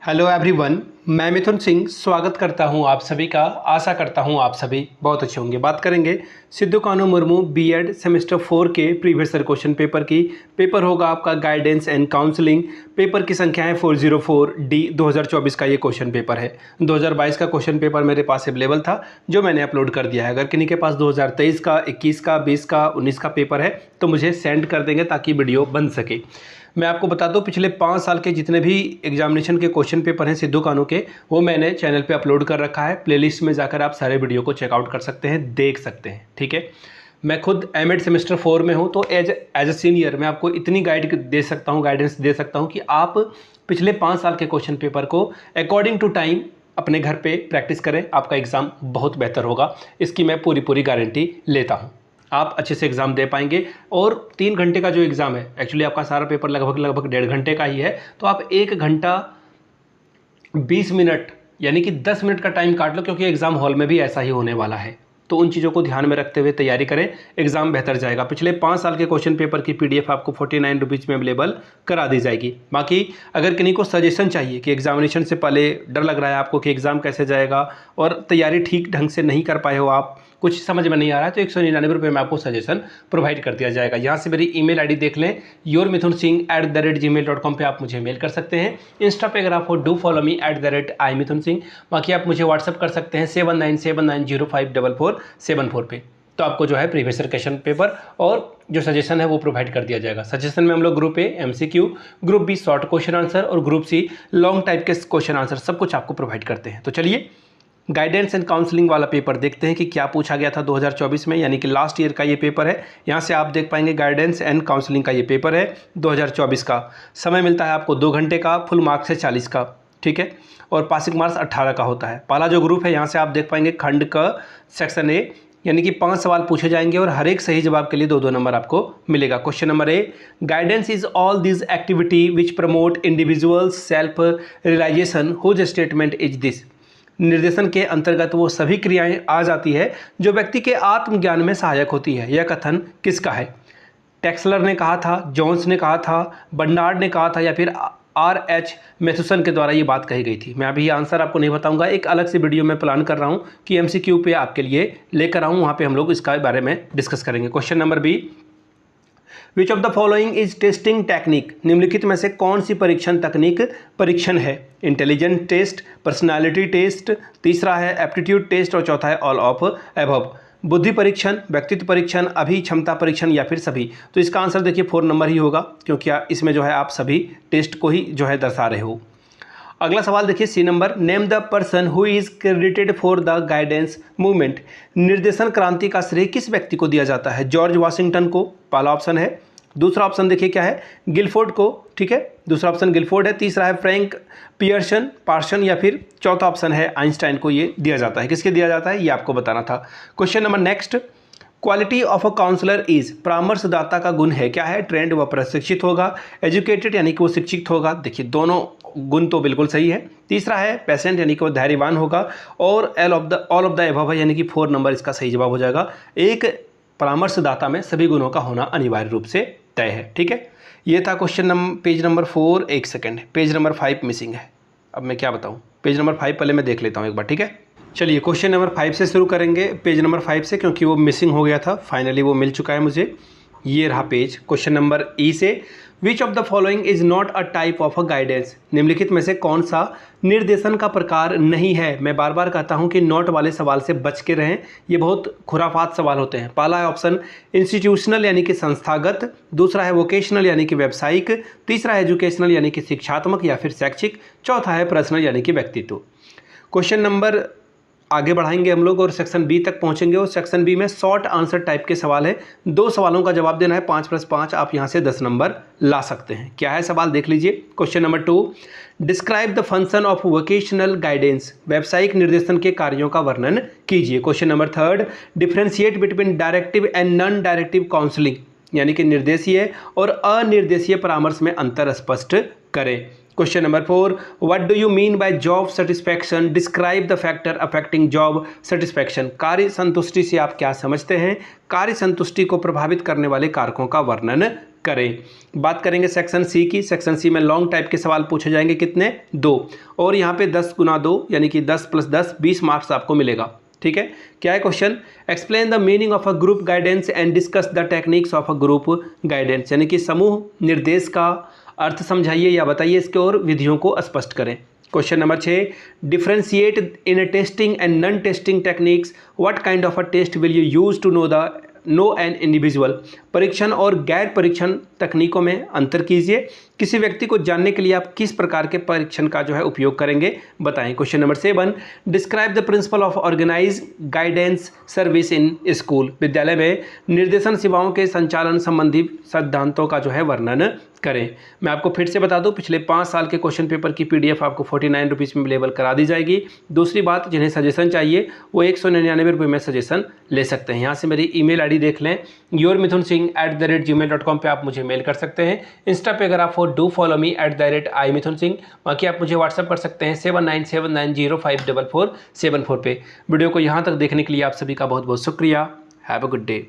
Hello everyone, मैं मिथुन सिंह स्वागत करता हूं आप सभी का। आशा करता हूं आप सभी बहुत अच्छे होंगे। बात करेंगे सिद्धू कान्हू मुर्मू बीएड सेमेस्टर 4 के प्रीवियस ईयर क्वेश्चन पेपर की। पेपर होगा आपका गाइडेंस एंड काउंसलिंग। पेपर की संख्या है 404 डी। 2024 का ये क्वेश्चन पेपर है। 2022 का क्वेश्चन पेपर मेरे पास अवेलेबल था जो मैंने अपलोड कर दिया है। अगर किन्हीं के पास 2023 का, 21 का, 20 का, 19 का पेपर है तो मुझे सेंड कर देंगे ताकि वीडियो बन सके। मैं आपको बता दूं, पिछले 5 साल के जितने भी एग्जामिनेशन के क्वेश्चन पेपर हैं सिद्धू कान्हू के, वो मैंने चैनल पे अपलोड कर रखा है। प्लेलिस्ट में जाकर आप सारे वीडियो को चेकआउट कर सकते हैं, देख सकते हैं। ठीक है, मैं खुद एमएड सेमेस्टर 4 में हूं, तो एज अ सीनियर मैं आपको इतनी गाइडेंस दे सकता हूं कि आप पिछले 5 साल के क्वेश्चन पेपर को अकॉर्डिंग टू टाइम अपने घर पे प्रैक्टिस करें। आपका एग्ज़ाम बहुत बेहतर होगा, इसकी मैं पूरी गारंटी लेता हूँ। आप अच्छे से एग्ज़ाम दे पाएंगे। और 3 घंटे का जो एग्ज़ाम है, एक्चुअली आपका सारा पेपर लगभग 1.5 घंटे का ही है, तो आप 1 घंटा 20 मिनट यानी कि 10 मिनट का टाइम काट लो, क्योंकि एग्ज़ाम हॉल में भी ऐसा ही होने वाला है। तो उन चीज़ों को ध्यान में रखते हुए तैयारी करें, एग्ज़ाम बेहतर जाएगा। पिछले 5 साल के क्वेश्चन पेपर की PDF आपको 49 रुपीज़ में अवेलेबल करा दी जाएगी। बाकी अगर किन्हीं को सजेशन चाहिए कि एग्जामिनेशन से पहले डर लग रहा है आपको कि एग्ज़ाम कैसे जाएगा और तैयारी ठीक ढंग से नहीं कर पाए हो, आप कुछ समझ में नहीं आ रहा है, तो 199 रुपये में आपको सजेशन प्रोवाइड कर दिया जाएगा। यहाँ से मेरी ईमेल आईडी देख लें, yourmithunsingh@gmail.com पे आप मुझे मेल कर सकते हैं। इंस्टा पे अगर आप हो, डू फॉलो मी @imithunsingh। बाकी आप मुझे व्हाट्सअप कर सकते हैं 7979054474 पे। तो आपको जो है प्रीवियस ईयर क्वेश्चन पेपर और जो सजेशन है वो प्रोवाइड कर दिया जाएगा। सजेशन में हम लोग group A MCQ, group B short question answer और ग्रुप सी लॉन्ग टाइप के क्वेश्चन आंसर सब कुछ आपको प्रोवाइड करते हैं। तो चलिए गाइडेंस एंड काउंसलिंग वाला पेपर देखते हैं कि क्या पूछा गया था 2024 में, यानी कि लास्ट ईयर का ये पेपर है। यहाँ से आप देख पाएंगे गाइडेंस एंड काउंसलिंग का ये पेपर है 2024 का। समय मिलता है आपको 2 घंटे का, फुल मार्क्स है 40 का। ठीक है, और पासिंग मार्क्स 18 का होता है। पहला जो ग्रुप है, यहाँ से आप देख पाएंगे खंड का सेक्शन ए, यानी कि 5 सवाल पूछे जाएंगे और हर एक सही जवाब के लिए 2-2 नंबर आपको मिलेगा। Question number A, guidance is all this activity which promote individuals self realisation, whose statement is this. निर्देशन के अंतर्गत वो सभी क्रियाएं आ जाती है जो व्यक्ति के आत्मज्ञान में सहायक होती है। यह कथन किसका है? टेक्सलर ने कहा था, जोन्स ने कहा था, बर्नार्ड ने कहा था, या फिर R.H. मैथ्यूसन के द्वारा ये बात कही गई थी। मैं अभी आंसर आपको नहीं बताऊंगा, एक अलग से वीडियो में प्लान कर रहा हूं कि MCQ पे आपके लिए लेकर आऊं, वहां पे हम लोग इसका बारे में डिस्कस करेंगे। Question number B, which of the following is testing technique. निम्नलिखित में से कौन सी परीक्षण तकनीक परीक्षण है? इंटेलिजेंट टेस्ट, पर्सनालिटी टेस्ट, तीसरा है एप्टीट्यूड टेस्ट और चौथा है ऑल ऑफ एबव। बुद्धि परीक्षण, व्यक्तित्व परीक्षण, अभिक्षमता परीक्षण या फिर सभी। तो इसका आंसर देखिए 4 नंबर ही होगा, क्योंकि इसमें जो है आप सभी टेस्ट को ही जो है दर्शा रहे हो। अगला सवाल देखिए C number, name the person who is credited for the guidance movement. निर्देशन क्रांति का श्रेय किस व्यक्ति को दिया जाता है? जॉर्ज वाशिंगटन को, पहला ऑप्शन है। दूसरा ऑप्शन देखिए क्या है? गिलफोर्ड को। ठीक है, दूसरा ऑप्शन गिलफोर्ड है। तीसरा है फ्रैंक पार्सन या फिर चौथा ऑप्शन है आइंस्टाइन को ये दिया जाता है। किसके दिया जाता है ये आपको बताना था। Question number next, quality of a counsellor is, परामर्शदाता का गुण है क्या है? ट्रेंड व प्रशिक्षित होगा, एजुकेटेड यानी कि वो शिक्षित होगा। देखिए दोनों गुण तो बिल्कुल सही है। तीसरा है पेशेंट यानी कि वो धैर्यवान होगा, और ऑल ऑफ द एबव है, यानी कि 4 नंबर इसका सही जवाब हो जाएगा। एक परामर्शदाता में सभी गुणों का होना अनिवार्य रूप से तय है। ठीक है, ये था क्वेश्चन नंबर पेज नंबर 4। एक सेकंड, पेज नंबर 5 मिसिंग है। अब मैं क्या बताऊं, पेज नंबर 5 पहले मैं देख लेता हूं एक बार। ठीक है, चलिए क्वेश्चन नंबर 5 से शुरू करेंगे, पेज नंबर 5 से, क्योंकि वो मिसिंग हो गया था। फाइनली वो मिल चुका है मुझे। ये रहा पेज। क्वेश्चन नंबर ई से, विच of the following is not a type of a guidance. निम्नलिखित में से कौन सा निर्देशन का प्रकार नहीं है? मैं बार बार कहता हूं कि नोट वाले सवाल से बच के रहें, ये बहुत खुराफात सवाल होते हैं। पहला है ऑप्शन इंस्टीट्यूशनल यानी कि संस्थागत, दूसरा है वोकेशनल यानी कि व्यावसायिक, तीसरा है एजुकेशनल यानी कि शिक्षात्मक या फिर शैक्षिक, चौथा है पर्सनल यानी कि व्यक्तित्व। क्वेश्चन नंबर आगे बढ़ाएंगे हम लोग और सेक्शन बी तक पहुंचेंगे, और सेक्शन बी में शॉर्ट आंसर टाइप के सवाल है। 2 सवालों का जवाब देना है, 5+5 आप यहां से 10 नंबर ला सकते हैं। क्या है सवाल देख लीजिए। Question number 2, describe the function of vocational guidance. व्यावसायिक निर्देशन के कार्यों का वर्णन कीजिए। Question number 3, differentiate between directive and non directive counselling, यानी कि निर्देशीय और अनिर्देशीय परामर्श में अंतर स्पष्ट करें। Question number 4, what do you mean by job satisfaction, describe the factor affecting job satisfaction. कार्य संतुष्टि से आप क्या समझते हैं? कार्य संतुष्टि को प्रभावित करने वाले कारकों का वर्णन करें। बात करेंगे सेक्शन सी की। सेक्शन सी में लॉन्ग टाइप के सवाल पूछे जाएंगे, कितने? 2, और यहाँ पे 10 गुना 2 यानी कि 10 + 10 20 मार्क्स आपको मिलेगा। ठीक है, क्या है question? Explain the meaning of a group guidance and discuss the techniques of a group guidance, यानी कि समूह निर्देश का अर्थ समझाइए या बताइए इसके और विधियों को स्पष्ट करें। Question number 6, differentiate in testing and non testing techniques, what kind of a test will you use to know an individual, परीक्षण और गैर परीक्षण तकनीकों में अंतर कीजिए। किसी व्यक्ति को जानने के लिए आप किस प्रकार के परीक्षण का जो है उपयोग करेंगे, बताएं। Question number 7, describe the principle of organise guidance service in school, विद्यालय में निर्देशन सेवाओं के संचालन संबंधी सिद्धांतों का जो है वर्णन करें। मैं आपको फिर से बता दूं, पिछले 5 साल के क्वेश्चन पेपर की PDF आपको 49 रुपीज़ में अवेलेबल करा दी जाएगी। दूसरी बात, जिन्हें सजेशन चाहिए वो 199 रुपये में सजेशन ले सकते हैं। यहाँ से मेरी email ID देख लें, yourmithunsingh@gmail.com पे आप मुझे मेल कर सकते हैं। इंस्टा पे अगर आप डू फॉलो मी @imithunsingh, बाकी आप मुझे व्हाट्सअप कर सकते हैं 7979054474 पे। वीडियो को यहाँ तक देखने के लिए आप सभी का बहुत बहुत शुक्रिया। Have a good day.